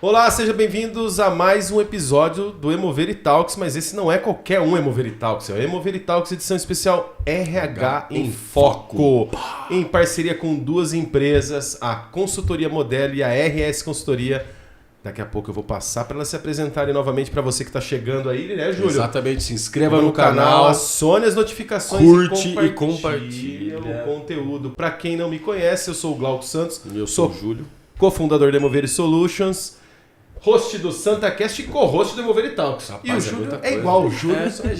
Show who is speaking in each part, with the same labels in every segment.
Speaker 1: Olá, sejam bem-vindos a mais um episódio do Hemoveritalks, mas esse não é qualquer um Hemoveritalks, é o Hemoveritalks edição especial RH em Foco, em parceria com duas empresas, a Consultoria Modelo e a RS Consultoria. Daqui a pouco eu vou passar para elas se apresentarem novamente para você que está chegando aí, né, Júlio?
Speaker 2: Exatamente, se inscreva no canal,
Speaker 1: acione as notificações,
Speaker 2: curte
Speaker 1: e
Speaker 2: compartilha
Speaker 1: o conteúdo. Para quem não me conhece, eu sou o Glauco Santos,
Speaker 2: eu sou o Júlio,
Speaker 1: cofundador da Hemoveri Solutions, host do SantaCast e co-host do Hemoveritalks. E o Júlio é igual, o Júlio,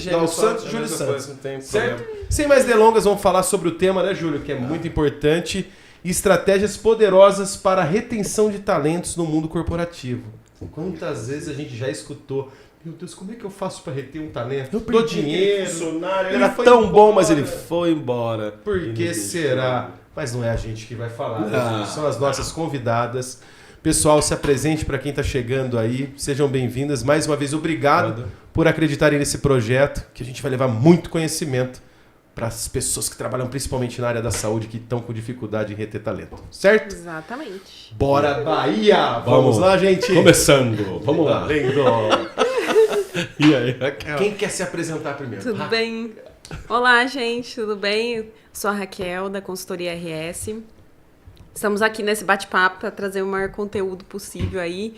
Speaker 1: Glauco Santos, Júlio Santos. Certo? Sem mais delongas, vamos falar sobre o tema, né, Júlio, que é muito importante. Estratégias poderosas para a retenção de talentos no mundo corporativo. Quantas vezes a gente já escutou: meu Deus, como é que eu faço para reter um talento? Eu dou dinheiro, funcionário,
Speaker 2: ele era tão bom, mas ele foi embora.
Speaker 1: Por que será? Mas não é a gente que vai falar, né? São as nossas convidadas. Pessoal, se apresente para quem está chegando aí. Sejam bem-vindas. Mais uma vez, obrigado por acreditarem nesse projeto, que a gente vai levar muito conhecimento para as pessoas que trabalham principalmente na área da saúde, que estão com dificuldade em reter talento. Certo?
Speaker 3: Exatamente.
Speaker 1: Bora, Bahia! Vamos lá, gente!
Speaker 2: Começando! Vamos lá!
Speaker 1: Lindo.
Speaker 2: E aí, Raquel?
Speaker 1: Quem quer se apresentar primeiro?
Speaker 3: Tudo bem? Olá, gente, tudo bem? Sou a Raquel, da Consultoria RS. Estamos aqui nesse bate-papo para trazer o maior conteúdo possível aí,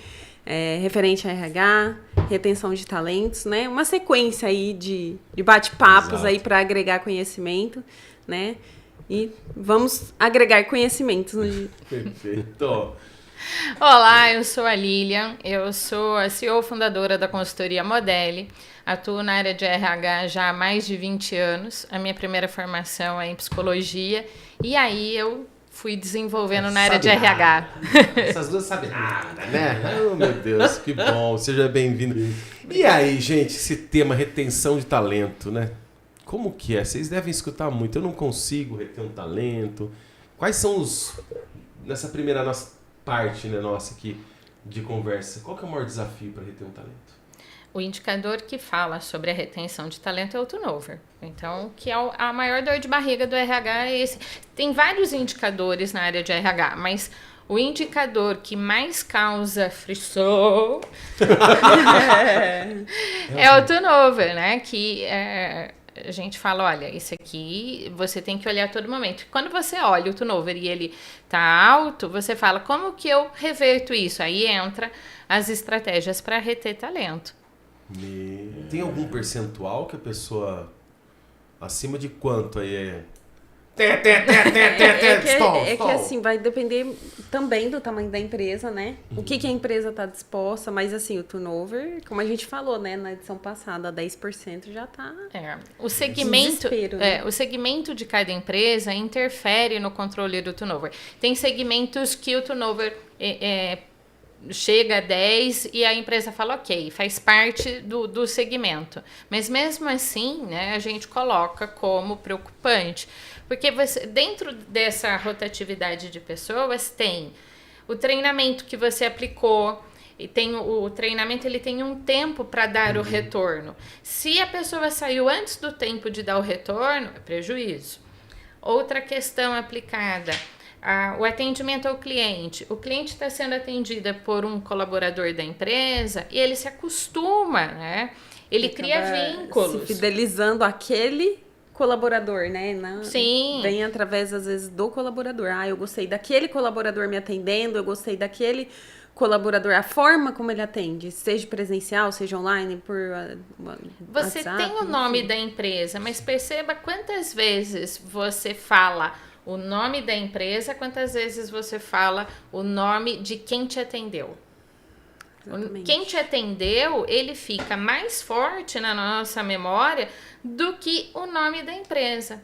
Speaker 3: referente a RH, retenção de talentos, né? Uma sequência aí de bate-papos aí para agregar conhecimento, né? E vamos agregar conhecimentos.
Speaker 1: Perfeito.
Speaker 4: Olá, eu sou a Lilian, eu sou a CEO fundadora da Consultoria Modelo, atuo na área de RH já há mais de 20 anos, a minha primeira formação é em psicologia, e aí eu fui desenvolvendo na área de RH.
Speaker 1: Essas duas sabem nada, né? Oh, meu Deus, que bom. Seja bem-vindo. E aí, gente, esse tema retenção de talento, né? Como que é? Vocês devem escutar muito. Eu não consigo reter um talento. Quais são os... Nessa primeira nossa parte, né, nossa aqui de conversa, qual que é o maior desafio para reter um talento?
Speaker 4: O indicador que fala sobre a retenção de talento é o turnover. Então, que é a maior dor de barriga do RH é esse. Tem vários indicadores na área de RH, mas o indicador que mais causa frição é o turnover, né? Que a gente fala, olha, isso aqui você tem que olhar a todo momento. Quando você olha o turnover e ele tá alto, você fala, como que eu reverto isso? Aí entra as estratégias para reter talento.
Speaker 1: Tem algum percentual que a pessoa acima de quanto aí é?
Speaker 3: Que assim, vai depender também do tamanho da empresa, né? O que a empresa está disposta, mas assim, o turnover, como a gente falou, né, na edição passada, 10% já está.
Speaker 4: O segmento,
Speaker 3: né?
Speaker 4: O segmento de cada empresa interfere no controle do turnover. Tem segmentos que o turnover chega a 10 e a empresa fala, ok, faz parte do segmento. Mas mesmo assim, né, a gente coloca como preocupante. Porque dentro dessa rotatividade de pessoas tem o treinamento que você aplicou, e tem o treinamento, ele tem um tempo para dar o retorno. Se a pessoa saiu antes do tempo de dar o retorno, é prejuízo. Outra questão aplicada, o atendimento ao cliente. O cliente está sendo atendido por um colaborador da empresa e ele se acostuma, né? Ele cria vínculos.
Speaker 3: Se fidelizando àquele colaborador, né?
Speaker 4: Sim.
Speaker 3: Vem através, às vezes, do colaborador. Eu gostei daquele colaborador me atendendo, eu gostei daquele colaborador, a forma como ele atende, seja presencial, seja online, por
Speaker 4: Você
Speaker 3: WhatsApp,
Speaker 4: tem o nome da empresa, mas perceba quantas vezes você fala o nome da empresa, quantas vezes você fala o nome de quem te atendeu. Exatamente. Quem te atendeu, ele fica mais forte na nossa memória do que o nome da empresa.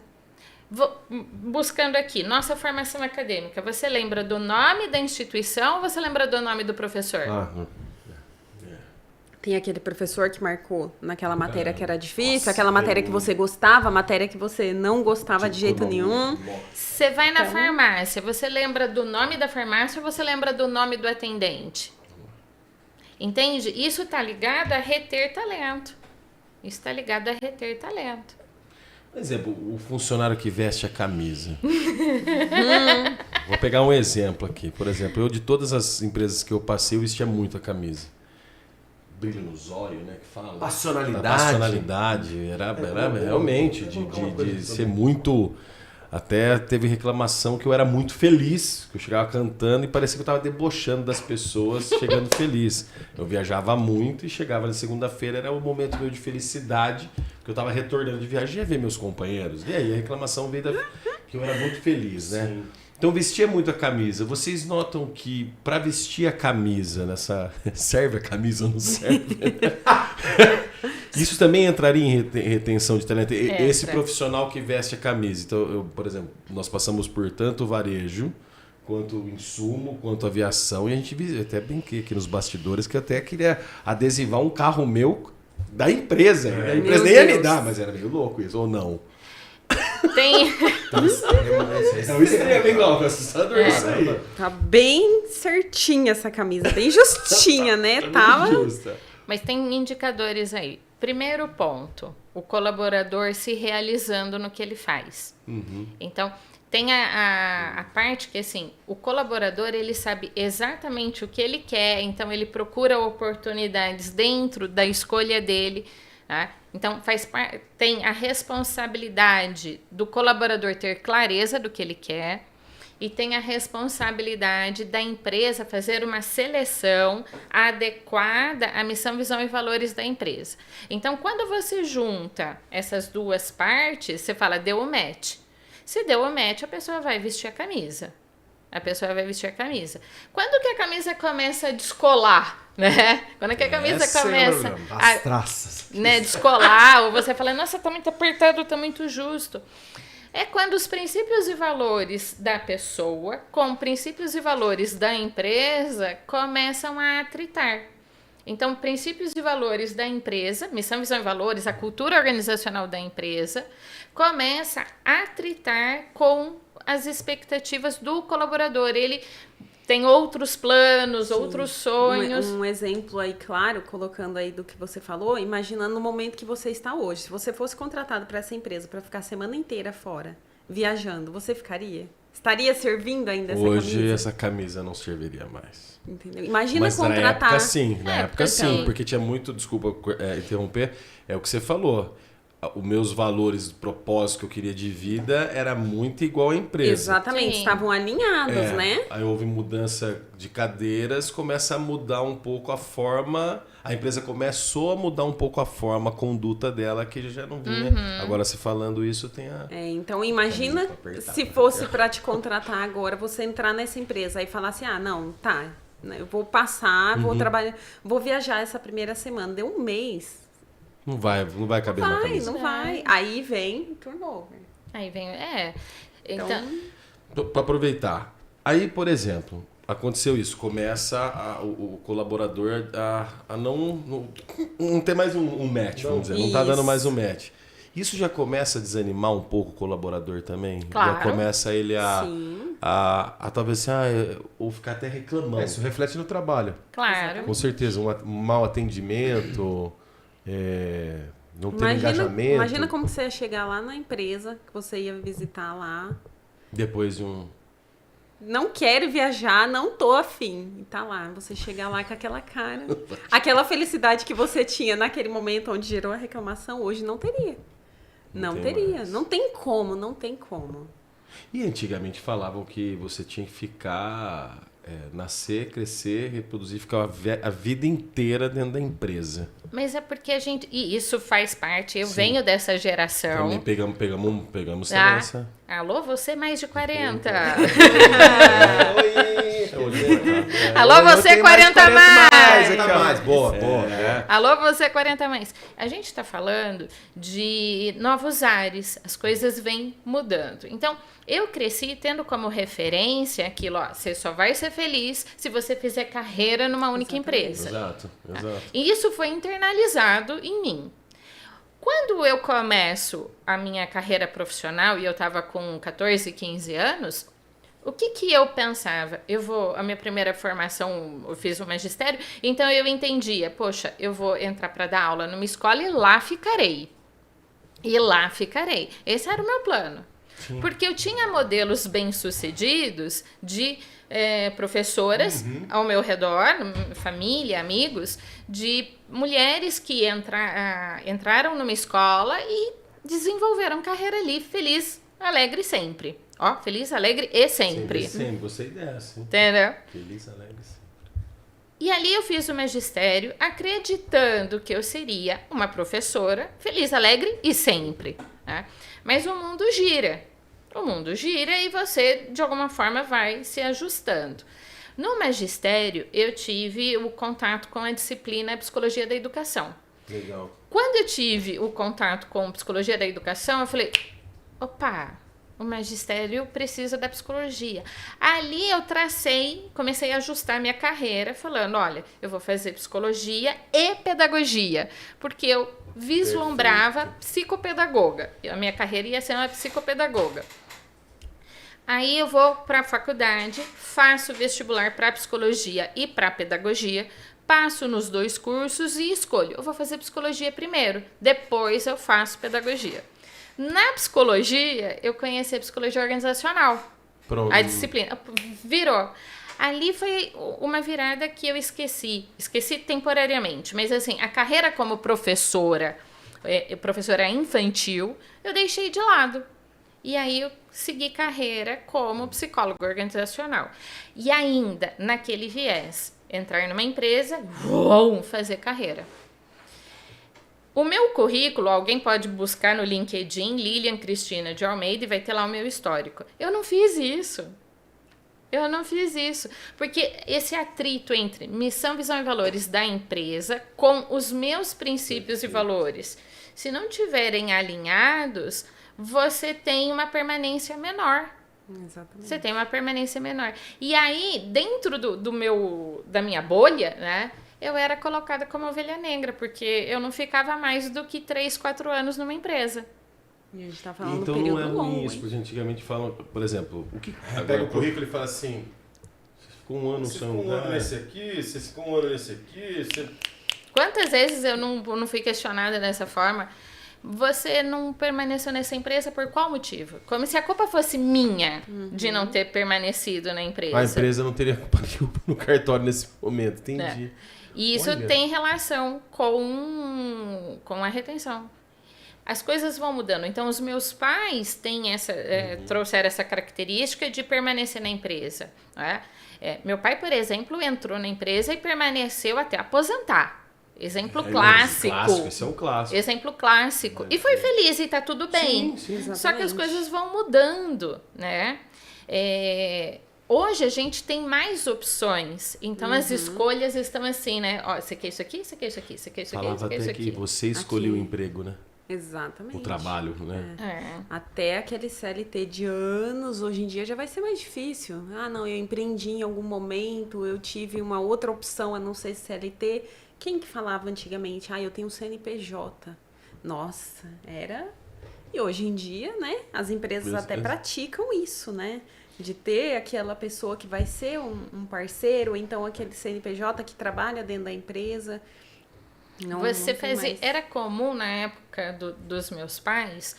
Speaker 4: Buscando aqui, nossa formação acadêmica, você lembra do nome da instituição ou você lembra do nome do professor?
Speaker 3: Tem aquele professor que marcou naquela matéria que era difícil, aquela matéria que você gostava, a matéria que você não gostava de jeito nenhum.
Speaker 4: Você vai na farmácia, você lembra do nome da farmácia ou você lembra do nome do atendente? Entende? Isso está ligado a reter talento. Isso está ligado a reter talento.
Speaker 1: Por exemplo, o funcionário que veste a camisa.
Speaker 2: Vou pegar um exemplo aqui. Por exemplo, eu de todas as empresas que eu passei, eu vestia muito a camisa. Brilho nos olhos, né? Que fala. Passionalidade. Era realmente de ser muito... Até teve reclamação que eu era muito feliz, que eu chegava cantando e parecia que eu estava debochando das pessoas, chegando feliz. Eu viajava muito e chegava na segunda-feira, era o momento meu de felicidade, que eu estava retornando de viagem, ia ver meus companheiros. E aí a reclamação veio que eu era muito feliz, né? Sim. Então vestia muito a camisa. Vocês notam que para vestir a camisa nessa... Serve a camisa ou não serve? Isso também entraria em retenção de talento. Esse profissional que veste a camisa. Então, por exemplo, nós passamos por tanto o varejo, quanto o insumo, quanto a aviação. E a gente até brinquei aqui nos bastidores que eu até queria adesivar um carro meu da empresa. A empresa nem ia me dar, mas era meio louco isso, ou não?
Speaker 4: Tem.
Speaker 2: Isso é legal, assustador isso aí.
Speaker 3: Tá bem certinha essa camisa, bem justinha, né? Tava.
Speaker 2: Justa.
Speaker 4: Mas tem indicadores aí. Primeiro ponto, o colaborador se realizando no que ele faz.
Speaker 2: Uhum.
Speaker 4: Então, tem a parte que, assim, o colaborador, ele sabe exatamente o que ele quer, então ele procura oportunidades dentro da escolha dele, tá? Então, tem a responsabilidade do colaborador ter clareza do que ele quer e tem a responsabilidade da empresa fazer uma seleção adequada à missão, visão e valores da empresa. Então, quando você junta essas duas partes, você fala, deu o match. Se deu o match, a pessoa vai vestir a camisa. Quando que a camisa começa a descolar, né? Quando que a camisa começa
Speaker 1: as traças,
Speaker 4: né, descolar, ou você fala, nossa, tá muito apertado, tá muito justo. É quando os princípios e valores da pessoa com princípios e valores da empresa começam a atritar. Então, princípios e valores da empresa, missão, visão e valores, a cultura organizacional da empresa, começa a atritar com as expectativas do colaborador. Ele tem outros planos, outros sonhos.
Speaker 3: Um exemplo aí, claro, colocando aí do que você falou, imaginando no momento que você está hoje. Se você fosse contratado para essa empresa para ficar a semana inteira fora, viajando, você ficaria? Estaria servindo ainda essa camisa?
Speaker 2: Hoje essa camisa não serviria mais.
Speaker 3: Entendeu? Imagina
Speaker 2: mas
Speaker 3: contratar.
Speaker 2: Na época sim, porque tinha muito, desculpa interromper, é o que você falou. Os meus valores, propósitos que eu queria de vida era muito igual à empresa.
Speaker 3: Exatamente,
Speaker 4: Sim.
Speaker 3: estavam alinhados, né?
Speaker 2: Aí houve mudança de cadeiras, começa a mudar um pouco a forma, a empresa começou a mudar um pouco a forma, a conduta dela, que já não vinha. Agora, se falando isso, tem a...
Speaker 3: Então imagina se fosse para te contratar agora, você entrar nessa empresa e falar assim, não, tá, eu vou passar, vou trabalhar, vou viajar essa primeira semana, deu um mês...
Speaker 2: Não vai caber na camisa.
Speaker 3: Não vai. Aí vem turnover.
Speaker 4: Então...
Speaker 2: Para aproveitar. Aí, por exemplo, aconteceu isso. Começa o colaborador a não ter mais um match, vamos dizer. Não está dando mais um match. Isso já começa a desanimar um pouco o colaborador também?
Speaker 4: Claro.
Speaker 2: Já começa ele a talvez assim, ou ficar até reclamando.
Speaker 1: Isso reflete no trabalho.
Speaker 4: Claro.
Speaker 2: Com certeza. Um mau atendimento... não ter engajamento.
Speaker 3: Imagina como você ia chegar lá na empresa que você ia visitar lá.
Speaker 2: Depois de um...
Speaker 3: Não quero viajar, não tô afim. E tá lá, você chegar lá com aquela cara. Aquela felicidade que você tinha naquele momento onde gerou a reclamação, hoje não teria. Não teria. Mais. Não tem como.
Speaker 2: E antigamente falavam que você tinha que ficar... nascer, crescer, reproduzir, ficar a vida inteira dentro da empresa.
Speaker 4: Mas é porque a gente... E isso faz parte, eu venho dessa geração.
Speaker 2: Também pegamos essa.
Speaker 4: Alô, você mais de 40.
Speaker 2: Oi!
Speaker 4: Alô, você 40
Speaker 1: mais. Boa.
Speaker 4: Alô, você 40 mais. A gente está falando de novos ares. As coisas vêm mudando. Então, eu cresci tendo como referência aquilo, você só vai ser feliz se você fizer carreira numa única empresa.
Speaker 2: Exato.
Speaker 4: E isso foi internalizado em mim. Quando eu começo a minha carreira profissional, e eu estava com 14, 15 anos, o que eu pensava? A minha primeira formação, eu fiz o magistério, então eu entendia, poxa, eu vou entrar para dar aula numa escola e lá ficarei. Esse era o meu plano. Porque eu tinha modelos bem-sucedidos de professoras ao meu redor, família, amigos, de mulheres que entraram numa escola e desenvolveram carreira ali, feliz, alegre sempre. Ó, feliz, alegre e sempre.
Speaker 2: Sempre, gostei dessa.
Speaker 4: Entendeu?
Speaker 2: Feliz, alegre sempre.
Speaker 4: E ali eu fiz o magistério acreditando que eu seria uma professora feliz, alegre e sempre. Né? Mas o mundo gira. O mundo gira e você, de alguma forma, vai se ajustando. No magistério, eu tive o contato com a disciplina Psicologia da Educação.
Speaker 2: Legal.
Speaker 4: Quando eu tive o contato com Psicologia da Educação, eu falei, opa, o magistério precisa da psicologia. Ali eu comecei a ajustar minha carreira, falando, olha, eu vou fazer psicologia e pedagogia, porque eu vislumbrava psicopedagoga. A minha carreira ia ser uma psicopedagoga. Aí eu vou para a faculdade, faço vestibular para psicologia e para pedagogia, passo nos 2 cursos e escolho. Eu vou fazer psicologia primeiro, depois eu faço pedagogia. Na psicologia, eu conheci a psicologia organizacional.
Speaker 2: Pronto.
Speaker 4: A disciplina virou. Ali foi uma virada que eu esqueci temporariamente, mas assim, a carreira como professora infantil, eu deixei de lado. E aí eu segui carreira como psicóloga organizacional. E ainda, naquele viés, entrar numa empresa, fazer carreira. O meu currículo, alguém pode buscar no LinkedIn, Lilian Cristina de Almeida, e vai ter lá o meu histórico. Eu não fiz isso. Porque esse atrito entre missão, visão e valores da empresa com os meus princípios e valores, se não tiverem alinhados, você tem uma permanência menor.
Speaker 3: Exatamente.
Speaker 4: Você tem uma permanência menor. E aí, dentro da minha bolha, né, eu era colocada como ovelha negra, porque eu não ficava mais do que 3, 4 anos numa empresa.
Speaker 3: E a gente tá falando
Speaker 2: então
Speaker 3: do período
Speaker 2: não é ruim
Speaker 3: longo,
Speaker 2: isso, porque antigamente falam, por exemplo, o que
Speaker 1: Pega o currículo e fala assim,
Speaker 2: você ficou um ano no seu lugar.
Speaker 1: você ficou um ano nesse aqui, você...
Speaker 4: Quantas vezes eu não fui questionada dessa forma? Você não permaneceu nessa empresa por qual motivo? Como se a culpa fosse minha de não ter permanecido na empresa.
Speaker 2: A empresa não teria culpa nenhuma no cartório nesse momento, entendi.
Speaker 4: E isso tem relação com a retenção. As coisas vão mudando. Então, os meus pais trouxeram essa característica de permanecer na empresa. Né? Meu pai, por exemplo, entrou na empresa e permaneceu até aposentar. Exemplo clássico.
Speaker 2: Esse é um clássico.
Speaker 4: Exemplo clássico. E foi feliz e tá tudo bem.
Speaker 3: Sim,
Speaker 4: só que as coisas vão mudando, né? Hoje a gente tem mais opções. Então as escolhas estão assim, né? Ó, você quer isso aqui, você quer isso aqui, você quer isso aqui,
Speaker 2: Falava
Speaker 4: você quer isso
Speaker 2: até
Speaker 4: aqui.
Speaker 2: que você escolheu o emprego, né?
Speaker 3: Exatamente.
Speaker 2: O trabalho, né?
Speaker 3: Até aquele CLT de anos, hoje em dia já vai ser mais difícil. Ah, não, eu empreendi em algum momento, eu tive uma outra opção a não ser CLT. Quem que falava antigamente? Ah, eu tenho um CNPJ. Nossa, era... E hoje em dia, né, as empresas até praticam isso, né? De ter aquela pessoa que vai ser um parceiro, ou então aquele CNPJ que trabalha dentro da empresa.
Speaker 4: Você fazia... Era comum na época dos meus pais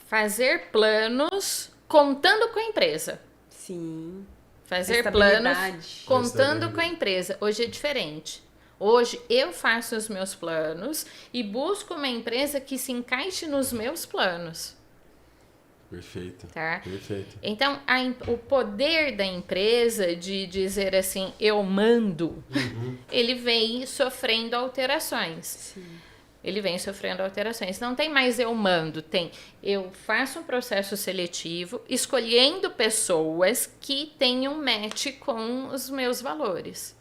Speaker 4: fazer planos contando com a empresa.
Speaker 3: Sim.
Speaker 4: Fazer planos contando com a empresa. Hoje é diferente. Hoje eu faço os meus planos e busco uma empresa que se encaixe nos meus planos.
Speaker 2: Perfeito.
Speaker 4: Tá?
Speaker 2: Perfeito.
Speaker 4: Então, o poder da empresa de dizer assim, eu mando, ele vem sofrendo alterações.
Speaker 3: Sim.
Speaker 4: Ele vem sofrendo alterações. Não tem mais eu mando, eu faço um processo seletivo, escolhendo pessoas que tenham match com os meus valores.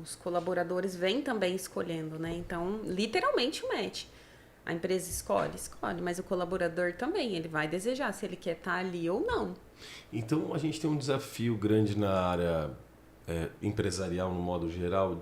Speaker 3: Os colaboradores vêm também escolhendo, né? Então, literalmente o match. A empresa escolhe, mas o colaborador também, ele vai desejar se ele quer estar ali ou não.
Speaker 2: Então, a gente tem um desafio grande na área empresarial, no modo geral,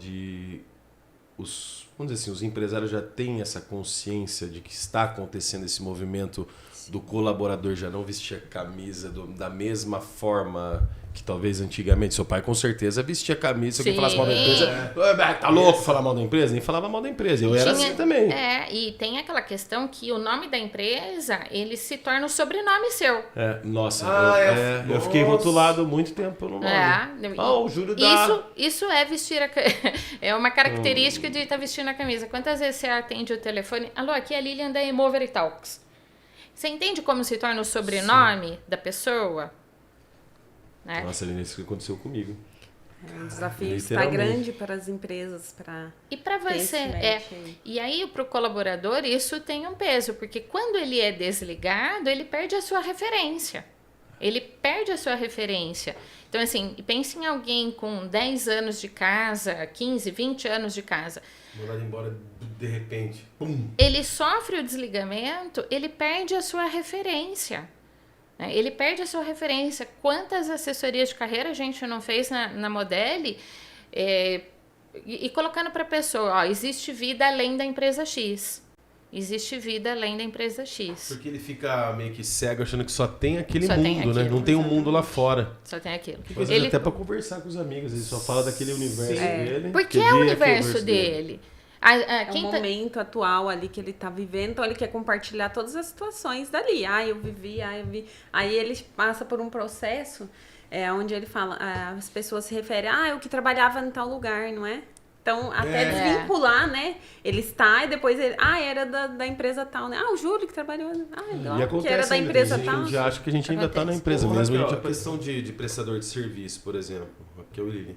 Speaker 2: vamos dizer assim, os empresários já têm essa consciência de que está acontecendo esse movimento do colaborador já não vestir a camisa da mesma forma que talvez antigamente seu pai com certeza vestia a camisa. Se alguém falasse mal da empresa, tá louco falar mal da empresa? Nem falava mal da empresa. Eu era assim também.
Speaker 4: E tem aquela questão que o nome da empresa, ele se torna o sobrenome seu.
Speaker 2: Eu fiquei rotulado muito tempo no nome.
Speaker 1: O Júlio da...
Speaker 4: Isso é vestir é uma característica de estar vestindo a camisa. Quantas vezes você atende o telefone? Alô, aqui é a Lilian da Emover Talks. Você entende como se torna o sobrenome da pessoa?
Speaker 2: Nossa, Lilian, isso que aconteceu comigo.
Speaker 3: O desafio está grande para as empresas.
Speaker 4: E para você, e aí para o colaborador isso tem um peso, porque quando ele é desligado, ele perde a sua referência. Então, assim, pense em alguém com 10 anos de casa, 15, 20 anos de casa.
Speaker 1: Mandado embora de repente. Pum.
Speaker 4: Ele sofre o desligamento, ele perde a sua referência. Ele perde a sua referência. Quantas assessorias de carreira a gente não fez na Modeli e colocando para a pessoa, existe vida além da empresa X. Existe vida além da empresa X.
Speaker 1: Porque ele fica meio que cego achando que só tem aquele mundo, né? Não tem um mundo lá fora.
Speaker 4: Só tem aquilo.
Speaker 1: Ele até para conversar com os amigos, ele só fala daquele universo dele.
Speaker 4: Porque é o universo dele.
Speaker 3: O momento atual ali que ele tá vivendo, então ele quer compartilhar todas as situações dali. Eu vivi. Aí ele passa por um processo onde ele fala, as pessoas se referem, eu que trabalhava em tal lugar, não é? Então, até desvincular, né? Ele está e depois ele, era da empresa tal, né? O Júlio que trabalhou, que era da empresa tal.
Speaker 2: A gente acha que a gente ainda está na empresa mesmo.
Speaker 1: A questão de prestador de serviço, por exemplo, que eu li,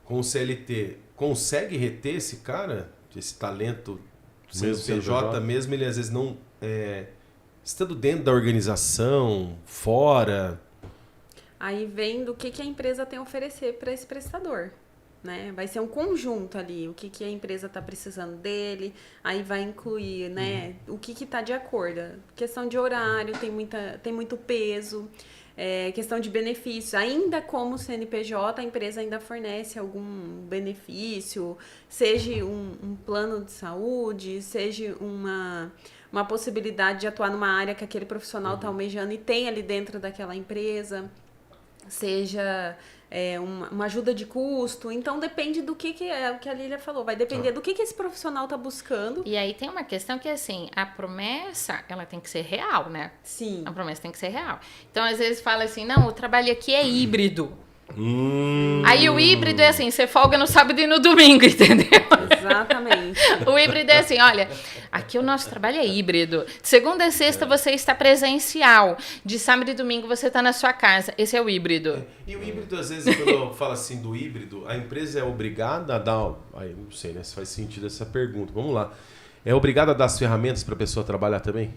Speaker 1: com o CLT, consegue reter esse cara, esse talento, CNPJ, mesmo ele às vezes não estando dentro da organização, fora.
Speaker 3: Aí vem do que a empresa tem a oferecer para esse prestador. Né? Vai ser um conjunto ali, o que a empresa está precisando dele, aí vai incluir, né, o que está de acordo. Questão de horário tem muito peso, questão de benefícios, ainda como CNPJ, a empresa ainda fornece algum benefício, seja um plano de saúde, seja uma possibilidade de atuar numa área que aquele profissional está almejando e tem ali dentro daquela empresa, seja uma ajuda de custo. Então depende do que é o que a Lília falou, vai depender do que esse profissional está buscando.
Speaker 4: E aí tem uma questão que assim, a promessa ela tem que ser real, né?
Speaker 3: Sim.
Speaker 4: A promessa tem que ser real. Então às vezes fala assim, não, o trabalho aqui é híbrido. Aí o híbrido é assim, você folga no sábado e no domingo, entendeu?
Speaker 3: Exatamente.
Speaker 4: O híbrido é assim, olha, aqui o nosso trabalho é híbrido. De segunda a sexta você está presencial. De sábado e domingo você está na sua casa. Esse é o híbrido.
Speaker 1: E o híbrido, às vezes, quando eu falo assim do híbrido, a empresa é obrigada a dar... Aí não sei, né, se faz sentido essa pergunta. Vamos lá. É obrigada a dar as ferramentas para a pessoa trabalhar também?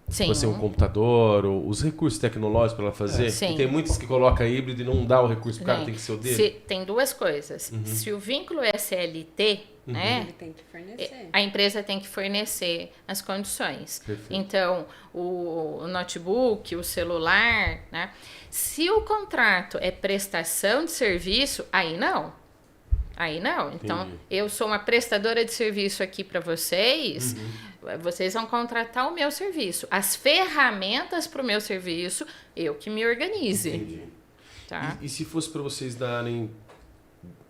Speaker 4: Sim.
Speaker 1: Você um computador, ou os recursos tecnológicos para ela fazer?
Speaker 4: Sim.
Speaker 1: Tem muitos que colocam híbrido e não dá o recurso, o cara tem que ser o dele.
Speaker 4: Tem duas coisas. Se o vínculo é CLT, né,
Speaker 3: ele tem que fornecer.
Speaker 4: A empresa tem que fornecer as condições.
Speaker 1: Perfeito.
Speaker 4: Então, o notebook, o celular, né? Se o contrato é prestação de serviço, aí não. Então, eu sou uma prestadora de serviço aqui para vocês. Vocês vão contratar o meu serviço. As ferramentas para o meu serviço, eu que me organize.
Speaker 1: Entendi.
Speaker 4: Tá?
Speaker 1: E se fosse para vocês darem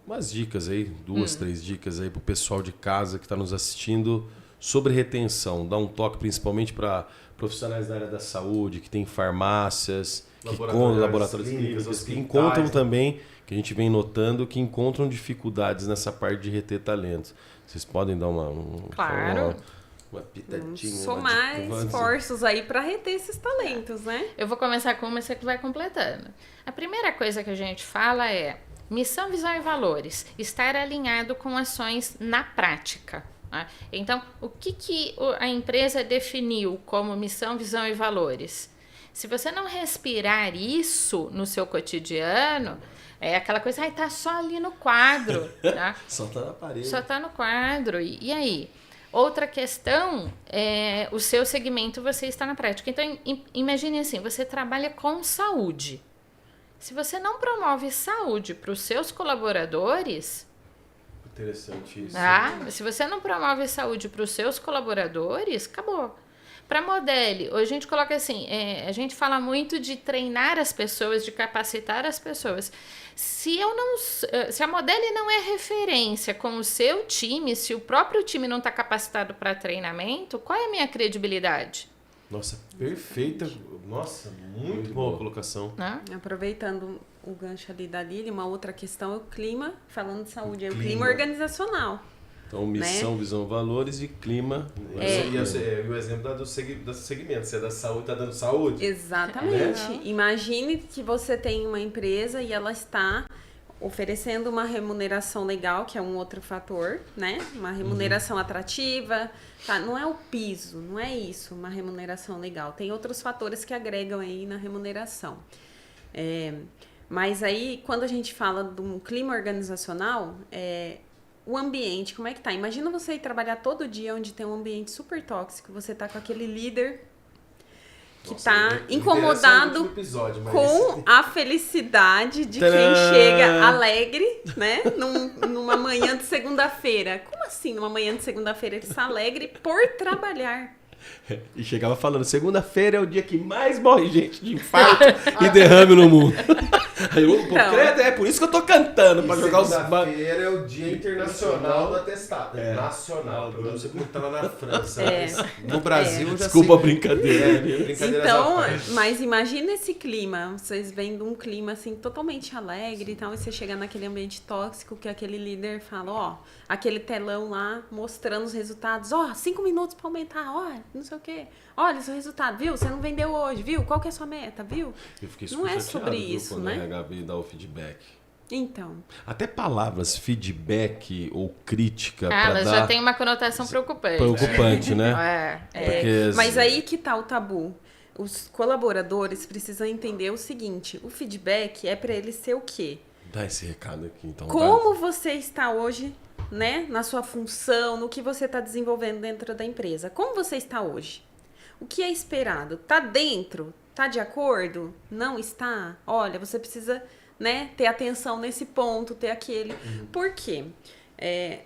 Speaker 1: umas dicas aí, 2, 3 dicas aí para o pessoal de casa que está nos assistindo sobre retenção, dá um toque principalmente para profissionais da área da saúde, que tem farmácias, laboratórios clínicos, que encontram também, que a gente vem notando, que encontram dificuldades nessa parte de reter talentos. Vocês podem dar uma pitadinha.
Speaker 3: Somar esforços aí para reter esses talentos, né?
Speaker 4: Eu vou começar com uma e você vai completando. A primeira coisa que a gente fala é missão, visão e valores. Estar alinhado com ações na prática. Né? Então, o que a empresa definiu como missão, visão e valores? Se você não respirar isso no seu cotidiano, é aquela coisa, tá só ali no quadro. Tá?
Speaker 2: Só tá na parede.
Speaker 4: Só tá no quadro. E aí? Outra questão é o seu segmento, você está na prática. Então, imagine assim, você trabalha com saúde. Se você não promove saúde para os seus colaboradores...
Speaker 1: Interessante isso.
Speaker 4: Se você não promove saúde para os seus colaboradores, acabou. para Modeli, hoje a gente coloca assim, a gente fala muito de treinar as pessoas, de capacitar as pessoas. Se a Modeli não é referência com o seu time, se o próprio time não está capacitado para treinamento, qual é a minha credibilidade?
Speaker 1: Nossa, perfeita. Nossa, muito boa colocação.
Speaker 3: Aproveitando o gancho ali da Lili, uma outra questão é o clima, falando de saúde, é o clima organizacional.
Speaker 2: Então, missão, visão, valores e clima.
Speaker 1: E o exemplo do segmento. Se é da saúde, está dando saúde?
Speaker 3: Exatamente. Né? Imagine que você tem uma empresa e ela está oferecendo uma remuneração legal, que é um outro fator, né? Uma remuneração atrativa. Tá? Não é o piso, não é isso, uma remuneração legal. Tem outros fatores que agregam aí na remuneração. Mas aí, quando a gente fala de um clima organizacional, o ambiente, como é que tá? Imagina você ir trabalhar todo dia onde tem um ambiente super tóxico, você tá com aquele líder que tá incomodado com a felicidade de quem chega alegre, né? Numa manhã de segunda-feira. Como assim, numa manhã de segunda-feira ele está alegre por trabalhar?
Speaker 2: E chegava falando, segunda-feira é o dia que mais morre gente de infarto e derrame no mundo. Aí é por isso que eu tô cantando, pra jogar os...
Speaker 1: Segunda-feira é o Dia Internacional do Atestado. Nacional, pra você como tá lá na França. No Brasil já
Speaker 2: desculpa a brincadeira.
Speaker 3: Então, mas imagina esse clima, vocês vendo um clima assim totalmente alegre e tal, e você chega naquele ambiente tóxico que aquele líder fala, aquele telão lá mostrando os resultados, 5 minutos pra aumentar, não sei o quê. Olha o seu resultado, viu? Você não vendeu hoje, viu? Qual que é a sua meta, viu?
Speaker 2: Eu fiquei
Speaker 3: não é sobre isso,
Speaker 2: quando
Speaker 3: né?
Speaker 2: O RH veio dar o feedback.
Speaker 3: Então.
Speaker 2: Até palavras feedback ou crítica
Speaker 4: elas já tem uma conotação preocupante.
Speaker 2: Preocupante, né?
Speaker 3: Mas aí que tá o tabu. Os colaboradores precisam entender o seguinte, o feedback é para ele ser o quê?
Speaker 2: Dá esse recado aqui, então.
Speaker 3: Como você está hoje, né? Na sua função, no que você está desenvolvendo dentro da empresa. Como você está hoje? O que é esperado? Tá dentro? Tá de acordo? Não está? Olha, você precisa, né, ter atenção nesse ponto, ter aquele. Por quê?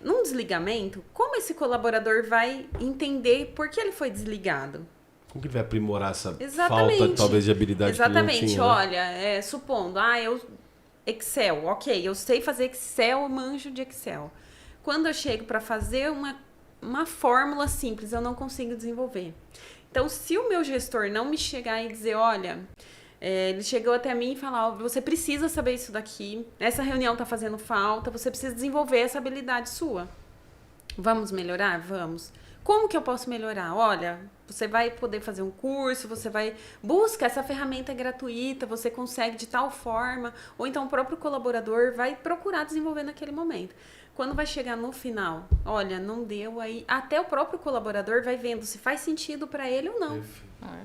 Speaker 3: Num desligamento, como esse colaborador vai entender por que ele foi desligado?
Speaker 2: Como que ele vai aprimorar essa falta, talvez, de habilidade que ele não tinha, né?
Speaker 3: Olha, supondo, Excel, ok, eu sei fazer Excel, eu manjo de Excel. Quando eu chego para fazer uma fórmula simples, eu não consigo desenvolver. Então, se o meu gestor não me chegar e dizer, olha, ele chegou até mim e falar, você precisa saber isso daqui, essa reunião está fazendo falta, você precisa desenvolver essa habilidade sua. Vamos melhorar? Vamos. Como que eu posso melhorar? Olha, você vai poder fazer um curso, busca essa ferramenta gratuita, você consegue de tal forma, ou então o próprio colaborador vai procurar desenvolver naquele momento. Quando vai chegar no final, olha, não deu, aí até o próprio colaborador vai vendo se faz sentido para ele ou não.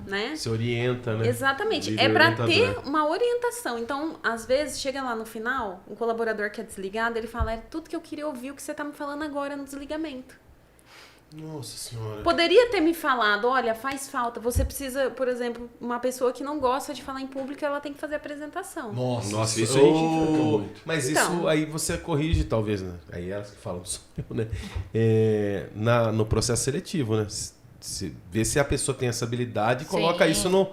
Speaker 3: Né?
Speaker 1: Se orienta, né?
Speaker 3: Exatamente. É para ter uma orientação. Então, às vezes, chega lá no final, um colaborador que é desligado, ele fala, tudo que eu queria ouvir o que você tá me falando agora no desligamento.
Speaker 1: Nossa Senhora.
Speaker 3: Poderia ter me falado, olha, faz falta. Você precisa, por exemplo, uma pessoa que não gosta de falar em público, ela tem que fazer a apresentação.
Speaker 1: Nossa, isso a gente tratou muito. Mas então, isso aí você corrige, talvez, né? Aí elas que falam, sou eu, né? No processo seletivo, né? Ver se a pessoa tem essa habilidade e coloca isso no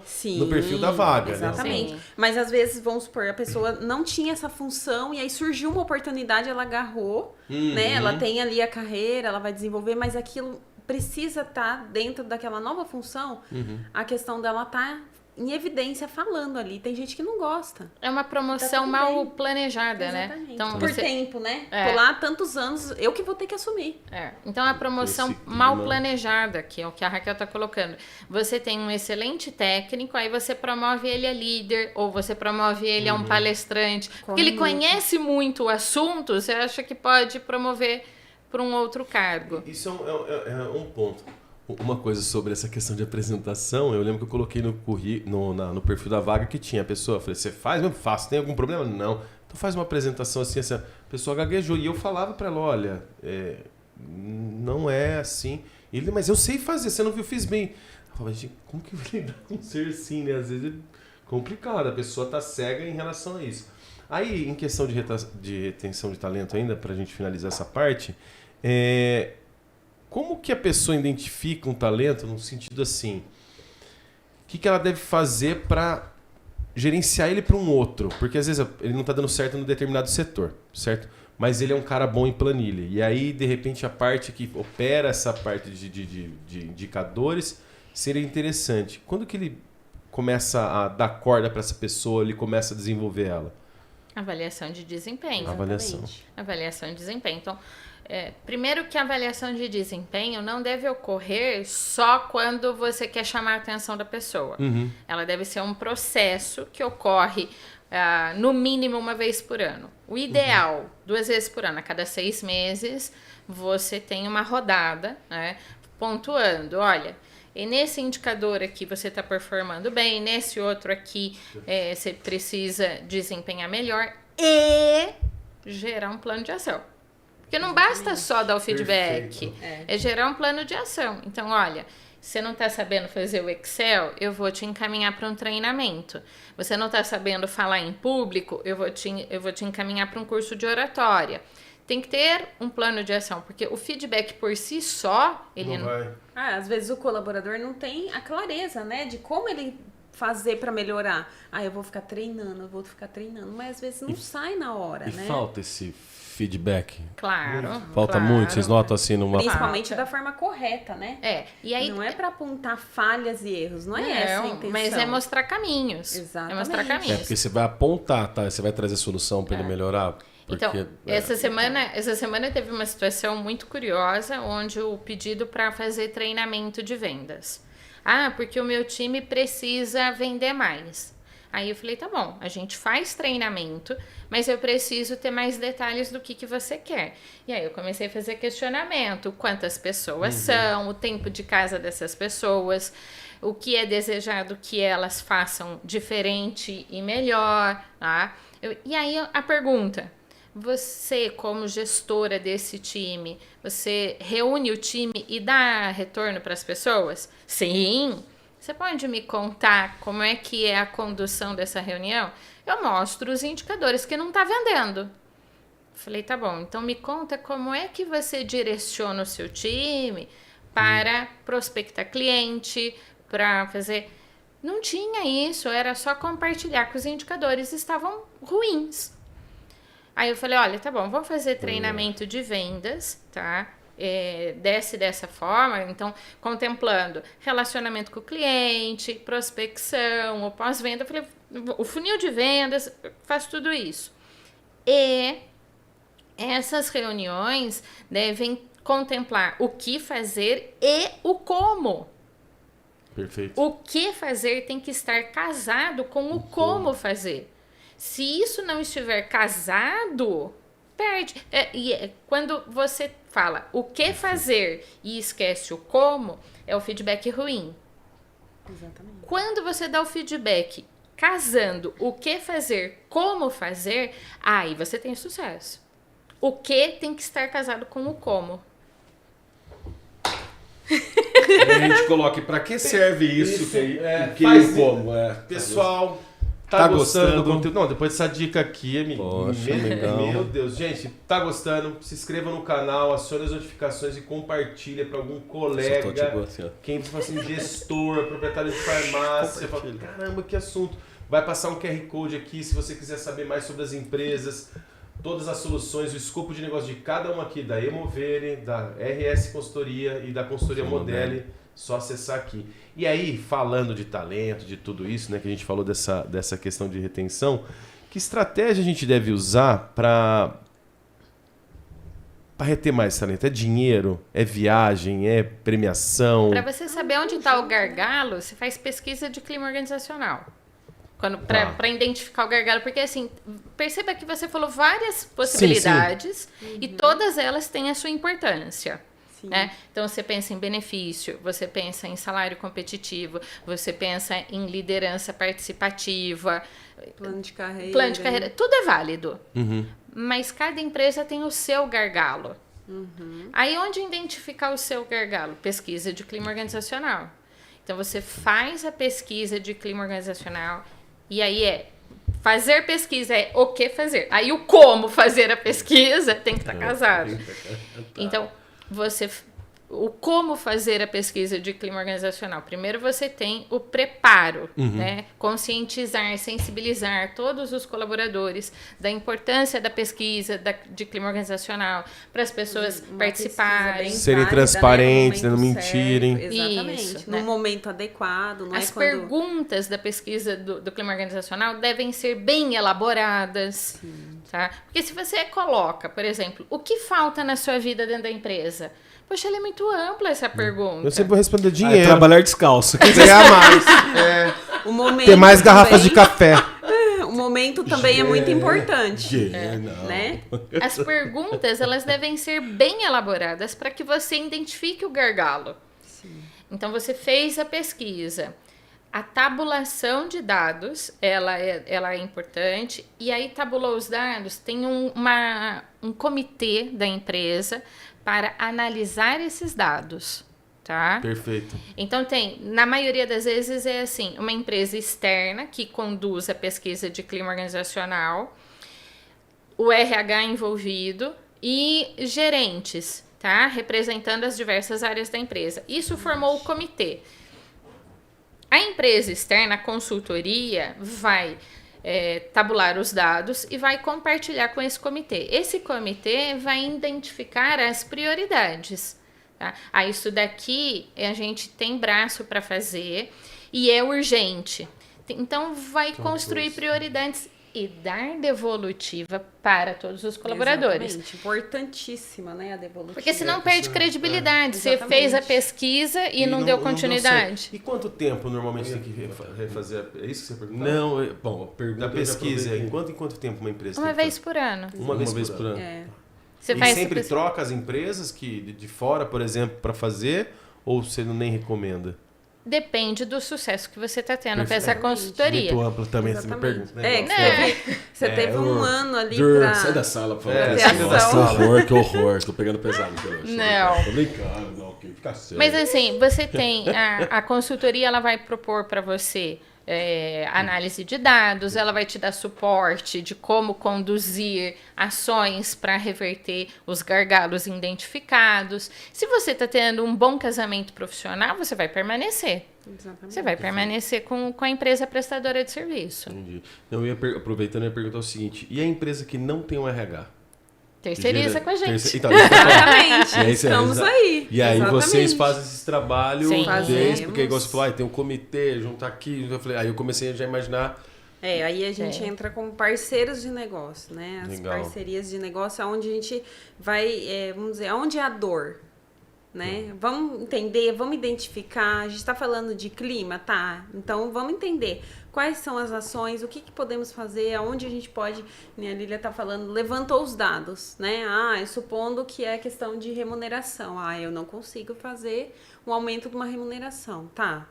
Speaker 1: perfil da vaga.
Speaker 3: Exatamente.
Speaker 1: Né?
Speaker 3: Mas às vezes, vamos supor, a pessoa não tinha essa função e aí surgiu uma oportunidade, ela agarrou, né? Ela tem ali a carreira, ela vai desenvolver, mas aquilo precisa estar dentro daquela nova função. A questão dela tá em evidência falando ali. Tem gente que não gosta.
Speaker 4: É uma promoção mal planejada,
Speaker 3: exatamente,
Speaker 4: né? Então,
Speaker 3: por tempo, né? Tô lá há tantos anos, eu que vou ter que assumir.
Speaker 4: Então, a promoção mal planejada, que é o que a Raquel tá colocando. Você tem um excelente técnico, aí você promove ele a líder, ou você promove ele a um palestrante. Porque ele conhece muito o assunto, você acha que pode promover para um outro cargo.
Speaker 1: Isso é um ponto.
Speaker 2: Uma coisa sobre essa questão de apresentação, eu lembro que eu coloquei no perfil da vaga que tinha a pessoa. Eu falei, você faz? Eu faço. Tem algum problema? Não. Então faz uma apresentação assim, essa pessoa gaguejou. E eu falava para ela, olha, não é assim. Ele, mas eu sei fazer, você não viu, fiz bem. Eu falava, gente, como que eu vou lidar com um ser assim, né? Às vezes é complicado, a pessoa tá cega em relação a isso. Aí, em questão de retenção de talento ainda, pra gente finalizar essa parte, como que a pessoa identifica um talento no sentido assim,
Speaker 1: que ela deve fazer para gerenciar ele para um outro? Porque às vezes ele não está dando certo no determinado setor, certo? Mas ele é um cara bom em planilha. E aí, de repente, a parte que opera essa parte de indicadores seria interessante. Quando que ele começa a dar corda para essa pessoa, ele começa a desenvolver ela?
Speaker 4: Avaliação de desempenho.
Speaker 3: Avaliação
Speaker 4: de desempenho. Então, primeiro que a avaliação de desempenho não deve ocorrer só quando você quer chamar a atenção da pessoa. Ela deve ser um processo que ocorre no mínimo uma vez por ano. O ideal, 2 vezes por ano, a cada 6 meses, você tem uma rodada, né, pontuando, olha, e nesse indicador aqui você está performando bem, nesse outro aqui você precisa desempenhar melhor e gerar um plano de ação. Porque não basta só dar o feedback, é gerar um plano de ação. Então, olha, você não está sabendo fazer o Excel, eu vou te encaminhar para um treinamento. Você não está sabendo falar em público, eu vou te encaminhar para um curso de oratória. Tem que ter um plano de ação, porque o feedback por si só, ele não vai.
Speaker 3: Às vezes o colaborador não tem a clareza, né, de como ele fazer para melhorar. Eu vou ficar treinando, mas às vezes não sai na hora, né?
Speaker 2: E falta esse feedback.
Speaker 4: Claro.
Speaker 2: Falta muito, vocês notam assim numa...
Speaker 3: Principalmente da forma correta, né?
Speaker 4: E aí,
Speaker 3: não é para apontar falhas e erros, não é essa a intenção.
Speaker 4: Mas é mostrar caminhos.
Speaker 3: Exatamente.
Speaker 4: É mostrar caminhos.
Speaker 2: Porque você vai apontar, tá? Você vai trazer solução para ele melhorar. Porque,
Speaker 4: então, essa semana teve uma situação muito curiosa, onde o pedido para fazer treinamento de vendas. Porque o meu time precisa vender mais. Aí eu falei, tá bom, a gente faz treinamento, mas eu preciso ter mais detalhes do que você quer. E aí eu comecei a fazer questionamento, quantas pessoas são, o tempo de casa dessas pessoas, o que é desejado que elas façam diferente e melhor, tá? E aí a pergunta, você como gestora desse time, você reúne o time e dá retorno para as pessoas? Sim. Você pode me contar como é que é a condução dessa reunião? Eu mostro os indicadores que não está vendendo. Falei, tá bom, então me conta como é que você direciona o seu time para prospectar cliente, para fazer... Não tinha isso, era só compartilhar que os indicadores estavam ruins. Aí eu falei, olha, tá bom, vamos fazer treinamento de vendas, tá? Desce dessa forma, então contemplando relacionamento com o cliente, prospecção, o pós-venda, eu falei, o funil de vendas, faz tudo isso. E essas reuniões devem contemplar o que fazer e o como.
Speaker 2: Perfeito.
Speaker 4: O que fazer tem que estar casado com o como fazer. Se isso não estiver casado, perde. Quando você fala o que fazer e esquece o como, é o feedback ruim.
Speaker 3: Exatamente.
Speaker 4: Quando você dá o feedback casando o que fazer, como fazer, aí você tem sucesso. O que tem que estar casado com o como.
Speaker 1: A gente coloca para que serve isso? Que faz como? Pessoal... Tá gostando do conteúdo? Não, depois dessa dica aqui, meu Deus, gente, tá gostando? Se inscreva no canal, acione as notificações e compartilha para algum colega, quem fala assim, gestor, proprietário de farmácia, fala, caramba, que assunto. Vai passar um QR Code aqui, se você quiser saber mais sobre as empresas, todas as soluções, o escopo de negócio de cada uma aqui, da Emovere, da RS Consultoria e da Consultoria Modeli. Só acessar aqui. E aí, falando de talento, de tudo isso, né, que a gente falou dessa questão de retenção, que estratégia a gente deve usar para reter mais talento? É dinheiro? É viagem? É premiação?
Speaker 4: Para você saber onde está o gargalo, você faz pesquisa de clima organizacional. Para identificar o gargalo, porque assim, perceba que você falou várias possibilidades e todas elas têm a sua importância. Né? Então você pensa em benefício, você pensa em salário competitivo, você pensa em liderança participativa,
Speaker 3: plano de carreira,
Speaker 4: tudo é válido, mas cada empresa tem o seu gargalo. Aí onde identificar o seu gargalo? Pesquisa de clima organizacional. Então você faz a pesquisa de clima organizacional e aí fazer pesquisa é o que fazer, aí o como fazer a pesquisa tem que estar casado. Então você o como fazer a pesquisa de clima organizacional. Primeiro você tem o preparo, né? Conscientizar, sensibilizar todos os colaboradores da importância da pesquisa de clima organizacional, para as pessoas participarem.
Speaker 1: Serem transparentes, né? Não mentirem.
Speaker 3: Exatamente. Isso, no momento adequado. Não
Speaker 4: as perguntas da pesquisa do clima organizacional devem ser bem elaboradas. Sim. Tá? Porque se você coloca, por exemplo, o que falta na sua vida dentro da empresa? Poxa, ela é muito ampla essa pergunta.
Speaker 1: Eu sempre vou responder dinheiro.
Speaker 2: Trabalhar descalço.
Speaker 1: Ganhar mais.
Speaker 3: O momento
Speaker 1: ter mais garrafas de café.
Speaker 3: O momento também é muito importante. Né?
Speaker 4: As perguntas, elas devem ser bem elaboradas para que você identifique o gargalo. Sim. Então, você fez a pesquisa. A tabulação de dados, ela é importante. E aí, tabulou os dados, tem um comitê da empresa para analisar esses dados, tá?
Speaker 1: Perfeito.
Speaker 4: Então na maioria das vezes é assim, uma empresa externa que conduz a pesquisa de clima organizacional, o RH envolvido e gerentes, tá? Representando as diversas áreas da empresa. Isso formou o comitê. A empresa externa, a consultoria, vai tabular os dados e vai compartilhar com esse comitê. Esse comitê vai identificar as prioridades. Tá? Isso daqui a gente tem braço para fazer e é urgente. Então, vai construir prioridades e dar devolutiva para todos os colaboradores.
Speaker 3: Exatamente. Importantíssima, né, a devolutiva.
Speaker 4: Porque senão perde credibilidade. Você fez a pesquisa e não deu continuidade.
Speaker 1: E quanto tempo normalmente tem que refazer? É isso que você perguntou?
Speaker 2: Não, bom, a pergunta
Speaker 1: da pesquisa, em quanto tempo uma empresa
Speaker 4: Uma vez por ano.
Speaker 1: Uma vez por ano.
Speaker 4: Você
Speaker 1: e sempre troca as empresas que de fora, por exemplo, para fazer, ou você nem recomenda?
Speaker 4: Depende do sucesso que você está tendo com essa consultoria.
Speaker 1: Muito amplo também, você me pergunta.
Speaker 3: Você teve um ano ali para...
Speaker 2: Sai da sala, por favor.
Speaker 3: Sai da sala.
Speaker 2: Que horror. Tô pegando pesado.
Speaker 4: Não.
Speaker 2: Tô brincando, não. Fica sério.
Speaker 4: Mas assim, você tem... A consultoria, ela vai propor para você análise de dados, ela vai te dar suporte de como conduzir ações para reverter os gargalos identificados. Se você está tendo um bom casamento profissional, você vai permanecer. Exatamente. Você vai permanecer com a empresa prestadora de serviço.
Speaker 1: Entendi. Não, aproveitando, eu ia perguntar o seguinte, e a empresa que não tem um RH?
Speaker 4: Terceiriza com a gente.
Speaker 3: Então, exatamente. Estamos aí.
Speaker 1: E aí vocês fazem esse trabalho
Speaker 3: desde...
Speaker 1: Porque igual você falou, tem um comitê, juntar aqui. Aí eu comecei a já imaginar...
Speaker 3: aí a gente entra como parceiros de negócio, né? As parcerias de negócio, onde a gente vai, vamos dizer, onde é a dor, né? Vamos entender, vamos identificar. A gente está falando de clima, tá? Então, vamos entender quais são as ações, o que podemos fazer, aonde a gente pode, né, a Lília está falando, levantou os dados, né? Supondo que é questão de remuneração. Eu não consigo fazer um aumento de uma remuneração, tá?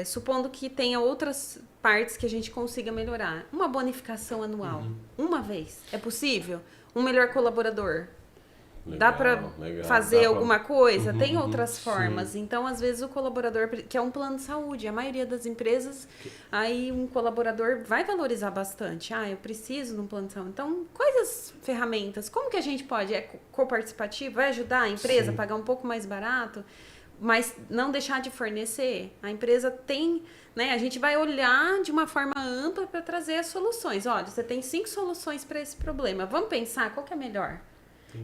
Speaker 3: Supondo que tenha outras partes que a gente consiga melhorar. Uma bonificação anual, uma vez, é possível? Um melhor colaborador? Dá para fazer alguma coisa? Tem outras formas. Sim. Então, às vezes, o colaborador, que é um plano de saúde, a maioria das empresas, aí um colaborador vai valorizar bastante. Eu preciso de um plano de saúde. Então, quais as ferramentas? Como que a gente pode? É coparticipativo? Vai ajudar a empresa a pagar um pouco mais barato? Mas não deixar de fornecer? A empresa tem... Né, a gente vai olhar de uma forma ampla para trazer as soluções. Olha, você tem 5 soluções para esse problema. Vamos pensar qual que é melhor?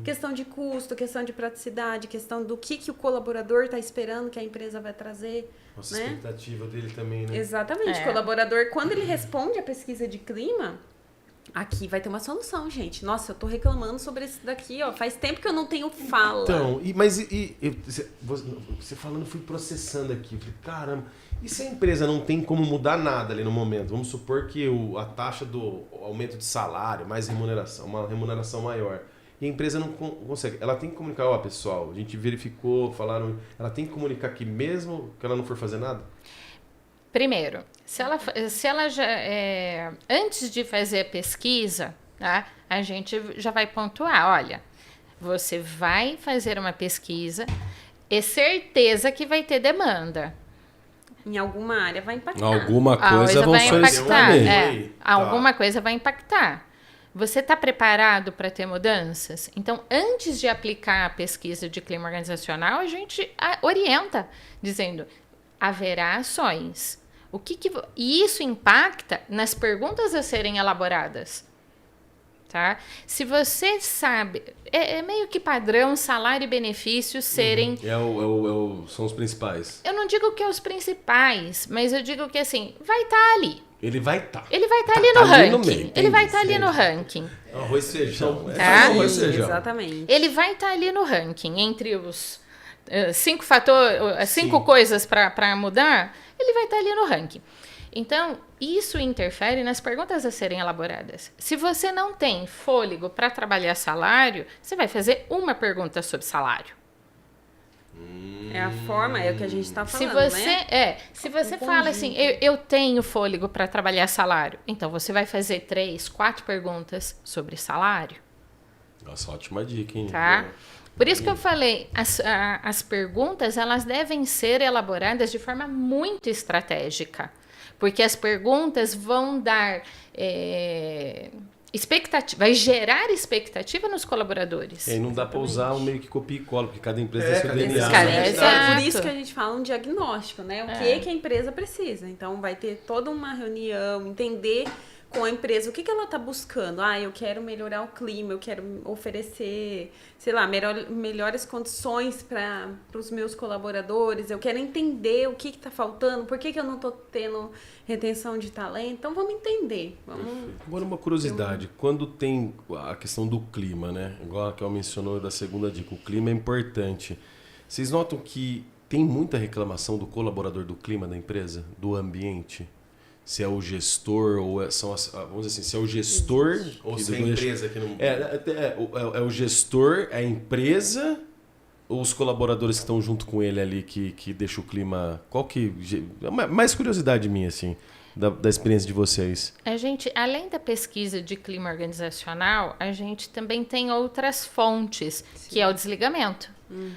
Speaker 3: Questão de custo, questão de praticidade, questão do que o colaborador está esperando que a empresa vai trazer.
Speaker 1: Nossa, expectativa dele também, né?
Speaker 3: Exatamente. O colaborador, quando ele responde a pesquisa de clima, aqui vai ter uma solução, gente. Nossa, eu tô reclamando sobre isso daqui, faz tempo que eu não tenho fala.
Speaker 1: Então, você falando, eu fui processando aqui. Falei, caramba, e se a empresa não tem como mudar nada ali no momento? Vamos supor que a taxa do aumento de salário, mais remuneração, uma remuneração maior. E a empresa não consegue. Ela tem que comunicar, pessoal, a gente verificou, falaram... Ela tem que comunicar que mesmo que ela não for fazer nada?
Speaker 4: Primeiro, se ela já... antes de fazer a pesquisa, tá, a gente já vai pontuar. Olha, você vai fazer uma pesquisa, é certeza que vai ter demanda.
Speaker 3: Em alguma área vai impactar.
Speaker 2: Alguma coisa vão solicitar.
Speaker 4: Alguma coisa vai impactar. Você está preparado para ter mudanças? Então, antes de aplicar a pesquisa de clima organizacional, a gente orienta, dizendo, haverá ações. E isso impacta nas perguntas a serem elaboradas. Tá? Se você sabe, é meio que padrão salário e benefícios serem...
Speaker 2: São os principais.
Speaker 4: Eu não digo que é os principais, mas eu digo que assim, vai estar ali.
Speaker 2: Ele vai estar.
Speaker 4: Ele vai estar ali no ranking. Ele vai estar ali no ranking.
Speaker 2: Arroz e feijão.
Speaker 3: Arroz e feijão. Exatamente.
Speaker 4: Ele vai estar ali no ranking. Entre os 5 coisas para mudar, ele vai estar ali no ranking. Então, isso interfere nas perguntas a serem elaboradas. Se você não tem fôlego para trabalhar salário, você vai fazer uma pergunta sobre salário.
Speaker 3: É a forma, é o que a gente está falando,
Speaker 4: Se você fala assim, eu tenho fôlego para trabalhar salário, então você vai fazer 3, 4 perguntas sobre salário.
Speaker 2: Nossa, ótima dica, hein?
Speaker 4: Tá? Por isso que eu falei, as perguntas, elas devem ser elaboradas de forma muito estratégica. Porque as perguntas vão dar expectativa, vai gerar expectativa nos colaboradores.
Speaker 2: E não dá para usar o meio que copia e cola, porque cada empresa tem seu DNA.
Speaker 3: Por isso que a gente fala um diagnóstico, né? O que a empresa precisa. Então, vai ter toda uma reunião, entender com a empresa o que ela está buscando. Eu quero melhorar o clima, eu quero oferecer, sei lá, melhores condições para os meus colaboradores, eu quero entender o que está faltando, por que eu não estou tendo retenção de talento. Então, vamos entender.
Speaker 2: Agora, uma curiosidade, quando tem a questão do clima, né? Igual a que eu mencionou da segunda dica, o clima é importante. Vocês notam que tem muita reclamação do colaborador do clima da empresa, do ambiente? Se é o gestor, ou são vamos dizer assim, se é o gestor...
Speaker 1: Ou se é a empresa que não...
Speaker 2: É o gestor, é a empresa, ou os colaboradores que estão junto com ele ali que deixa o clima... Qual que... Mais curiosidade minha, assim, da experiência de vocês.
Speaker 4: A gente, além da pesquisa de clima organizacional, a gente também tem outras fontes, que é o desligamento.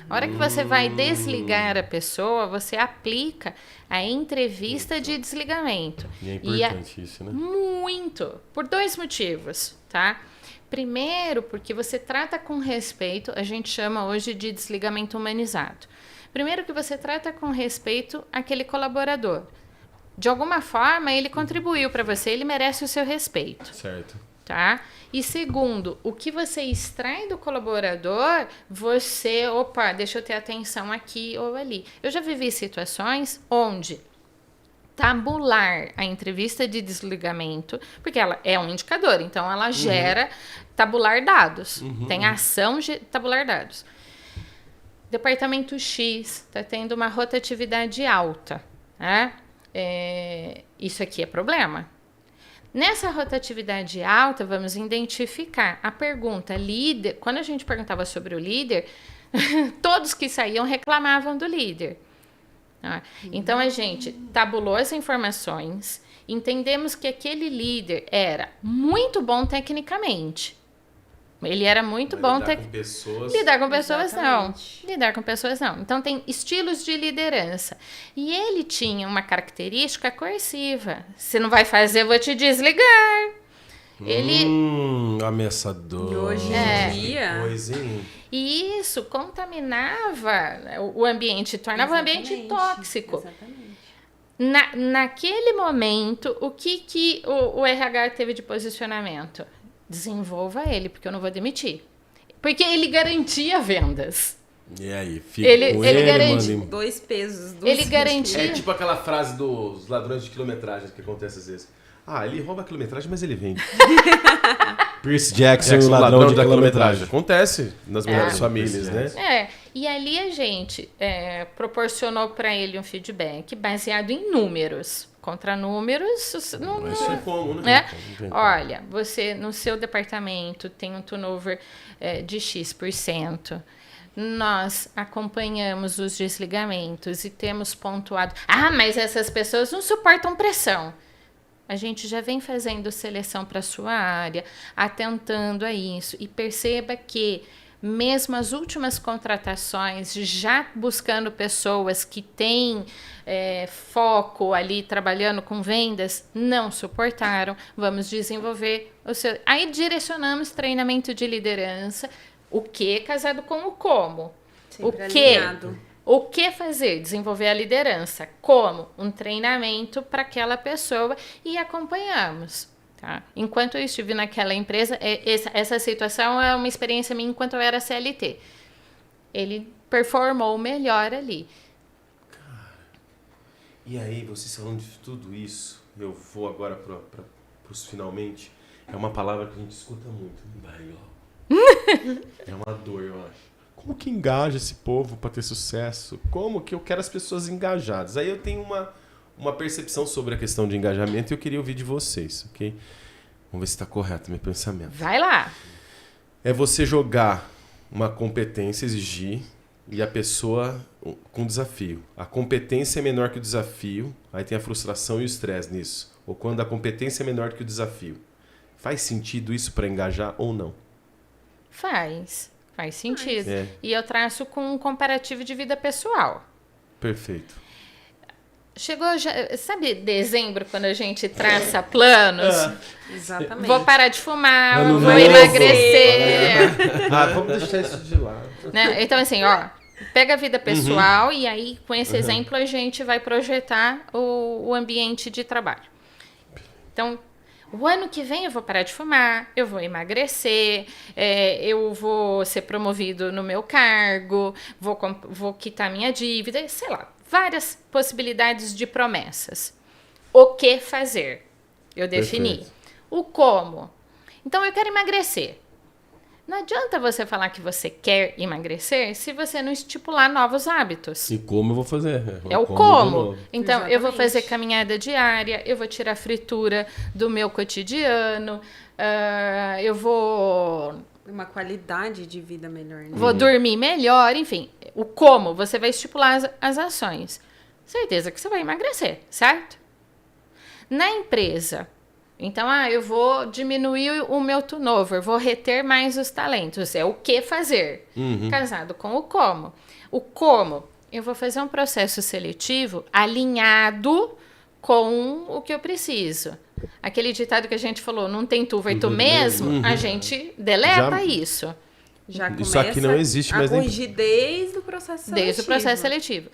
Speaker 4: A hora que você vai desligar a pessoa, você aplica a entrevista de desligamento.
Speaker 2: E é importante isso, né?
Speaker 4: Muito. Por 2 motivos, tá? Primeiro, porque você trata com respeito, a gente chama hoje de desligamento humanizado. Primeiro, que você trata com respeito àquele colaborador. De alguma forma, ele contribuiu para você, ele merece o seu respeito.
Speaker 2: Certo.
Speaker 4: Tá? E segundo, o que você extrai do colaborador, deixa eu ter atenção aqui ou ali. Eu já vivi situações onde tabular a entrevista de desligamento, porque ela é um indicador, então ela gera tabular dados. Tem ação de tabular dados. Departamento X está tendo uma rotatividade alta. Né? Isso aqui é problema. Nessa rotatividade alta, vamos identificar a pergunta líder. Quando a gente perguntava sobre o líder, todos que saíam reclamavam do líder. Então, a gente tabulou as informações, entendemos que aquele líder era muito bom tecnicamente. Ele era muito bom...
Speaker 1: Lidar com pessoas...
Speaker 4: Lidar com pessoas, não. Lidar com pessoas, não. Então, tem estilos de liderança. E ele tinha uma característica coerciva. Se não vai fazer, eu vou te desligar. Ele...
Speaker 2: Ameaçador.
Speaker 3: E hoje em dia...
Speaker 4: E isso contaminava o ambiente, tornava o ambiente tóxico.
Speaker 3: Exatamente.
Speaker 4: Naquele momento, o que o RH teve de posicionamento? Desenvolva ele, porque eu não vou demitir. Porque ele garantia vendas.
Speaker 2: E aí, fica
Speaker 4: ele garantia
Speaker 3: 2 pesos.
Speaker 4: Ele garantia...
Speaker 1: É tipo aquela frase dos ladrões de quilometragem que acontece às vezes. Ele rouba a quilometragem, mas ele vende.
Speaker 2: Percy Jackson, o ladrão de quilometragem.
Speaker 1: Acontece nas melhores famílias, né?
Speaker 4: E ali a gente proporcionou para ele um feedback baseado em números. Contra números, não
Speaker 1: sei como, né?
Speaker 4: Olha, você no seu departamento tem um turnover de X%. Nós acompanhamos os desligamentos e temos pontuado. Mas essas pessoas não suportam pressão. A gente já vem fazendo seleção para a sua área, atentando a isso. E perceba que mesmo as últimas contratações, já buscando pessoas que têm foco ali, trabalhando com vendas, não suportaram. Vamos desenvolver o seu... Aí direcionamos treinamento de liderança, o que casado com o como.
Speaker 3: Sempre
Speaker 4: o que
Speaker 3: alinhado.
Speaker 4: O que fazer? Desenvolver a liderança. Como? Um treinamento para aquela pessoa e acompanhamos. Tá? Enquanto eu estive naquela empresa, essa situação é uma experiência minha enquanto eu era CLT. Ele performou melhor ali.
Speaker 1: Cara, e aí, vocês falando de tudo isso, eu vou agora para os finalmente. É uma palavra que a gente escuta muito. É uma dor, eu acho. Como que engaja esse povo para ter sucesso? Como que eu quero as pessoas engajadas? Aí eu tenho uma percepção sobre a questão de engajamento e eu queria ouvir de vocês, ok? Vamos ver se está correto o meu pensamento.
Speaker 4: Vai lá.
Speaker 1: É você jogar uma competência, exigir, e a pessoa com desafio. A competência é menor que o desafio, aí tem a frustração e o estresse nisso. Ou quando a competência é menor que o desafio. Faz sentido isso para engajar ou não?
Speaker 4: Faz sentido. E eu traço com um comparativo de vida pessoal.
Speaker 1: Perfeito.
Speaker 4: Chegou já, sabe, dezembro, quando a gente traça planos?
Speaker 3: Exatamente.
Speaker 4: Vou parar de fumar, vou emagrecer.
Speaker 1: Vamos deixar isso de lado.
Speaker 4: Né? Então, assim, pega a vida pessoal e aí, com esse exemplo, a gente vai projetar o ambiente de trabalho. Então, o ano que vem eu vou parar de fumar, eu vou emagrecer, eu vou ser promovido no meu cargo, vou quitar minha dívida, sei lá, várias possibilidades de promessas. O que fazer? Eu defini.
Speaker 1: Perfeito.
Speaker 4: O como? Então, eu quero emagrecer. Não adianta você falar que você quer emagrecer se você não estipular novos hábitos.
Speaker 1: E como eu vou fazer?
Speaker 4: É o como. Então,
Speaker 3: Exatamente.
Speaker 4: eu vou fazer caminhada diária, eu vou tirar a fritura do meu cotidiano, eu vou...
Speaker 3: Uma qualidade de vida melhor, né?
Speaker 4: Vou dormir melhor, enfim. O como, você vai estipular as ações. Certeza que você vai emagrecer, certo? Na empresa, então, eu vou diminuir o meu turnover, vou reter mais os talentos. É o que fazer. Casado com o como. O como, eu vou fazer um processo seletivo alinhado com o que eu preciso. Aquele ditado que a gente falou, não tem tu, vai tu mesmo, a gente deleta isso.
Speaker 3: Já começa
Speaker 1: Isso aqui não existe mais
Speaker 3: a corrigir desde o processo seletivo.
Speaker 4: Desde o processo seletivo.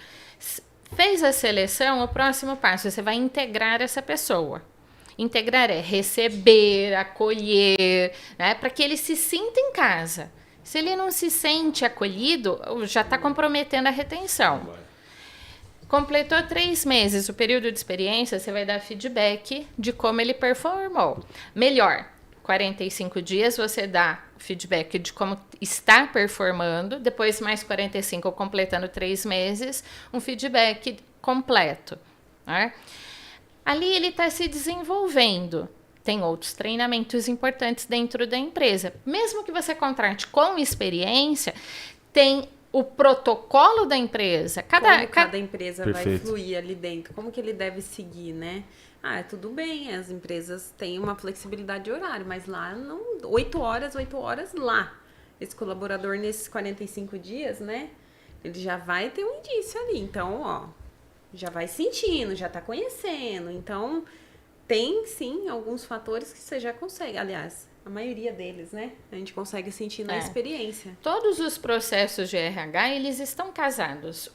Speaker 4: Fez a seleção, o próximo passo, você vai integrar essa pessoa. Integrar é receber, acolher, né, para que ele se sinta em casa. Se ele não se sente acolhido, já está comprometendo a retenção. Completou 3 meses o período de experiência, você vai dar feedback de como ele performou. Melhor, 45 dias você dá feedback de como está performando, depois mais 45, completando 3 meses, um feedback completo. Né? Ali ele está se desenvolvendo. Tem outros treinamentos importantes dentro da empresa. Mesmo que você contrate com experiência, tem o protocolo da empresa.
Speaker 3: Cada empresa
Speaker 1: Perfeito.
Speaker 3: vai fluir ali dentro. Como que ele deve seguir, né? Tudo bem, as empresas têm uma flexibilidade de horário, mas lá, 8 horas lá. Esse colaborador, nesses 45 dias, né? Ele já vai ter um indício ali. Então, já vai sentindo, já tá conhecendo. Então, tem sim alguns fatores que você já consegue. Aliás, a maioria deles, né? A gente consegue sentir na experiência.
Speaker 4: Todos os processos de RH, eles estão casados.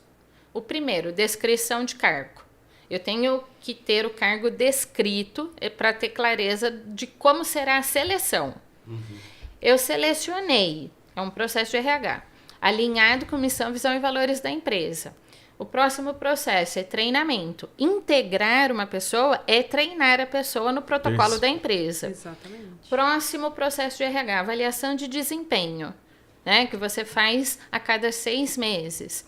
Speaker 4: O primeiro, descrição de cargo. Eu tenho que ter o cargo descrito para ter clareza de como será a seleção. Eu selecionei, é um processo de RH, alinhado com missão, visão e valores da empresa. O próximo processo é treinamento. Integrar uma pessoa é treinar a pessoa no protocolo da empresa.
Speaker 3: Exatamente.
Speaker 4: Próximo processo de RH, avaliação de desempenho, né, que você faz a cada 6 meses.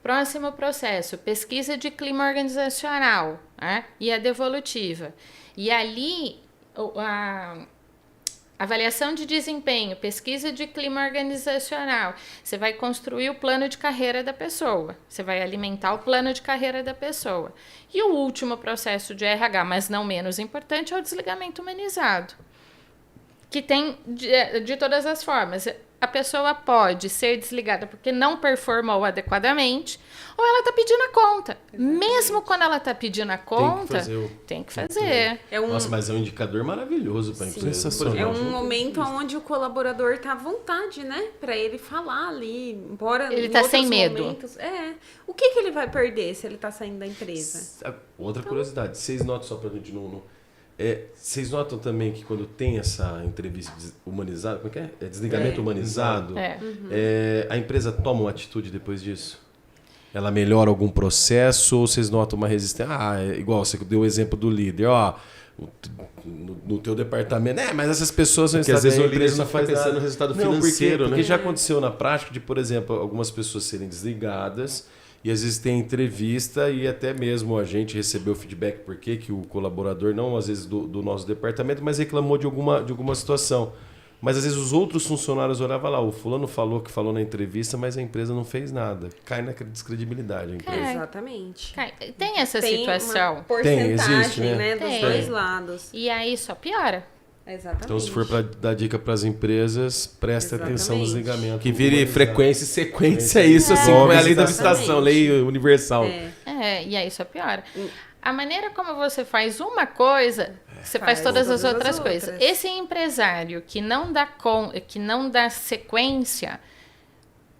Speaker 4: Próximo processo, pesquisa de clima organizacional, né, e a devolutiva. E ali, a avaliação de desempenho, pesquisa de clima organizacional, você vai construir o plano de carreira da pessoa, você vai alimentar o plano de carreira da pessoa. E o último processo de RH, mas não menos importante, é o desligamento humanizado, que tem de todas as formas. a pessoa pode ser desligada porque não performou adequadamente, ou ela está pedindo a conta. Exatamente. Mesmo quando ela está pedindo a conta, tem que fazer.
Speaker 2: Nossa, mas é um indicador maravilhoso para a empresa.
Speaker 3: É um momento onde o colaborador está à vontade, né? Para ele falar ali, embora
Speaker 4: ele está sem medo.
Speaker 3: O que ele vai perder se ele está saindo da empresa?
Speaker 2: Outra curiosidade, vocês notam, só para a gente não... vocês notam também que quando tem essa entrevista humanizada, como é que é? Desligamento humanizado, a empresa toma uma atitude depois disso? Ela melhora algum processo ou vocês notam uma resistência? Igual você deu o exemplo do líder, no teu departamento, mas essas pessoas não estão...
Speaker 1: Porque às vezes
Speaker 2: a
Speaker 1: empresa
Speaker 2: não faz
Speaker 1: pensando
Speaker 2: nada.
Speaker 1: no resultado financeiro,
Speaker 2: porque já aconteceu na prática de, por exemplo, algumas pessoas serem desligadas e às vezes tem entrevista e até mesmo a gente recebeu feedback porque que o colaborador, não às vezes do nosso departamento, mas reclamou de alguma situação. Mas às vezes os outros funcionários olhavam lá, o fulano falou que falou na entrevista, mas a empresa não fez nada. Cai na descredibilidade a empresa.
Speaker 3: Exatamente.
Speaker 4: Tem essa situação.
Speaker 3: Uma porcentagem,
Speaker 2: existe, né?
Speaker 3: Dos dois lados.
Speaker 4: E aí só piora.
Speaker 3: Exatamente.
Speaker 2: Então, se for para dar dica para as empresas, presta atenção no desligamento.
Speaker 1: Que vire frequência e sequência, isso assim, como é a lei da licitação, lei universal.
Speaker 4: E aí só piora. A maneira como você faz uma coisa, você faz todas as outras coisas. Esse empresário que não dá sequência,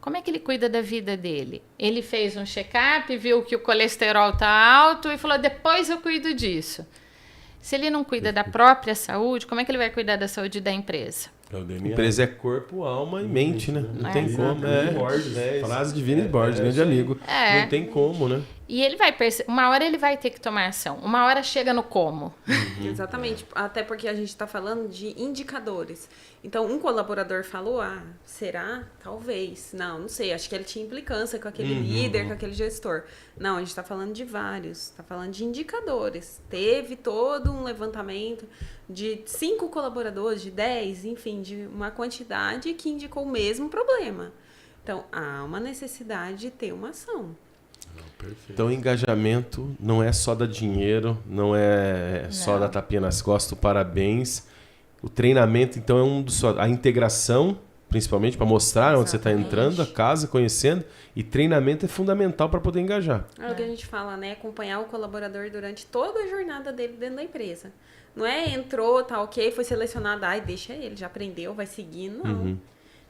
Speaker 4: como é que ele cuida da vida dele? Ele fez um check-up, viu que o colesterol está alto e falou, depois eu cuido disso. Se ele não cuida da própria saúde, como é que ele vai cuidar da saúde da empresa?
Speaker 1: A empresa é corpo, alma e mente, né? Não tem como. Frase divina de Borges, grande amigo. Não tem como, né?
Speaker 4: E ele vai uma hora ele vai ter que tomar ação. Uma hora chega no como.
Speaker 3: Exatamente. Até porque a gente está falando de indicadores. Então, um colaborador falou, será? Talvez. Não sei. Acho que ele tinha implicância com aquele líder, com aquele gestor. Não, a gente está falando de vários. Está falando de indicadores. Teve todo um levantamento de 5 colaboradores, de 10, enfim, de uma quantidade que indicou o mesmo problema. Então, há uma necessidade de ter uma ação.
Speaker 1: Então, engajamento não é só dar dinheiro, não é só dar tapinha nas costas, parabéns. O treinamento, então, é um dos... A integração, principalmente, para mostrar onde você está entrando, a casa, conhecendo. E treinamento é fundamental para poder engajar.
Speaker 3: É o que a gente fala, né? Acompanhar o colaborador durante toda a jornada dele dentro da empresa. Não é entrou, tá ok, foi selecionado, deixa ele, já aprendeu, vai seguindo, não.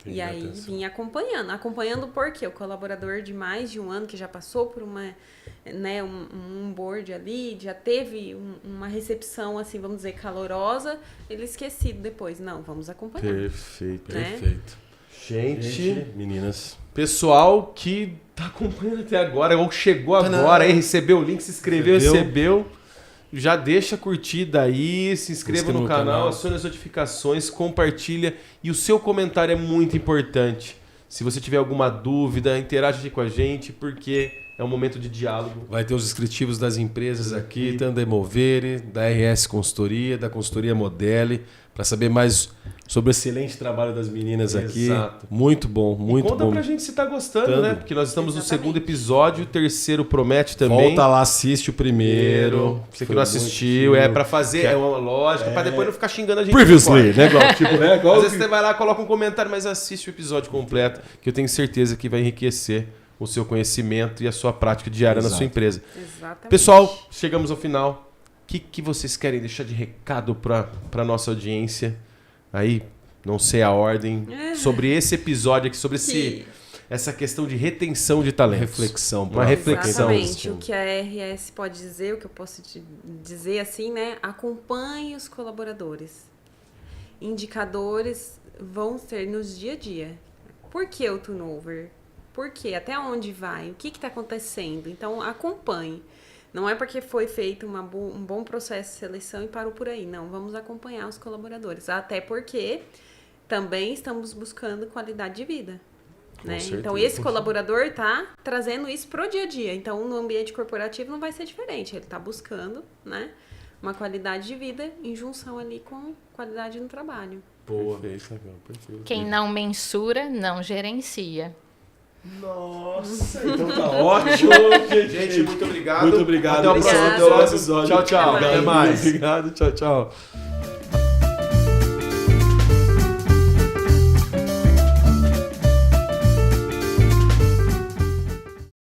Speaker 3: E aí vim acompanhando porque o colaborador de mais de um ano que já passou por um board ali, já teve uma recepção, assim, vamos dizer, calorosa, ele esquecido depois. Não, vamos acompanhar.
Speaker 1: Perfeito,
Speaker 3: né?
Speaker 1: perfeito. Gente, meninas, pessoal que tá acompanhando até agora, ou chegou agora, aí recebeu o link, se inscreveu, recebeu. Já deixa a curtida aí, se inscreva no canal, acione as notificações, compartilha. E o seu comentário é muito importante. Se você tiver alguma dúvida, interage com a gente, porque é um momento de diálogo. Vai ter os descritivos das empresas aqui, tanto da Emovere, da RS Consultoria, da Consultoria Modele, para saber mais sobre o excelente trabalho das meninas aqui. Exato. Muito bom, muito bom. Conta pra gente se tá gostando, né? Porque nós estamos no segundo episódio, o terceiro promete também. Volta lá, assiste o primeiro. Você que não assistiu, para fazer, é uma lógica, para depois não ficar xingando a gente. Previously, né? Igual, às vezes você vai lá, coloca um comentário, mas assiste o episódio completo, que eu tenho certeza que vai enriquecer o seu conhecimento e a sua prática diária na sua empresa.
Speaker 3: Exatamente.
Speaker 1: Pessoal, chegamos ao final. O que vocês querem deixar de recado para nossa audiência? Aí, não sei a ordem, sobre esse episódio aqui, sobre essa questão de retenção de talento. Reflexão. Uma reflexão.
Speaker 3: Exatamente. O que a RS pode dizer, o que eu posso te dizer assim, né? Acompanhe os colaboradores. Indicadores vão ser nos dia a dia. Por que o turnover? Por quê? Até onde vai? O que está acontecendo? Então, acompanhe. Não é porque foi feito um bom processo de seleção e parou por aí. Não, vamos acompanhar os colaboradores. Até porque também estamos buscando qualidade de vida. Né? Então, esse colaborador está trazendo isso para o dia a dia. Então, no ambiente corporativo não vai ser diferente. Ele está buscando, né, uma qualidade de vida em junção ali com qualidade no trabalho.
Speaker 1: Boa. Perfeito.
Speaker 4: Quem não mensura, não gerencia.
Speaker 1: Nossa, então tá ótimo. Gente, muito obrigado. Muito obrigado.
Speaker 2: Até o próximo episódio.
Speaker 1: Tchau, tchau.
Speaker 3: Até mais.
Speaker 1: Obrigado, tchau.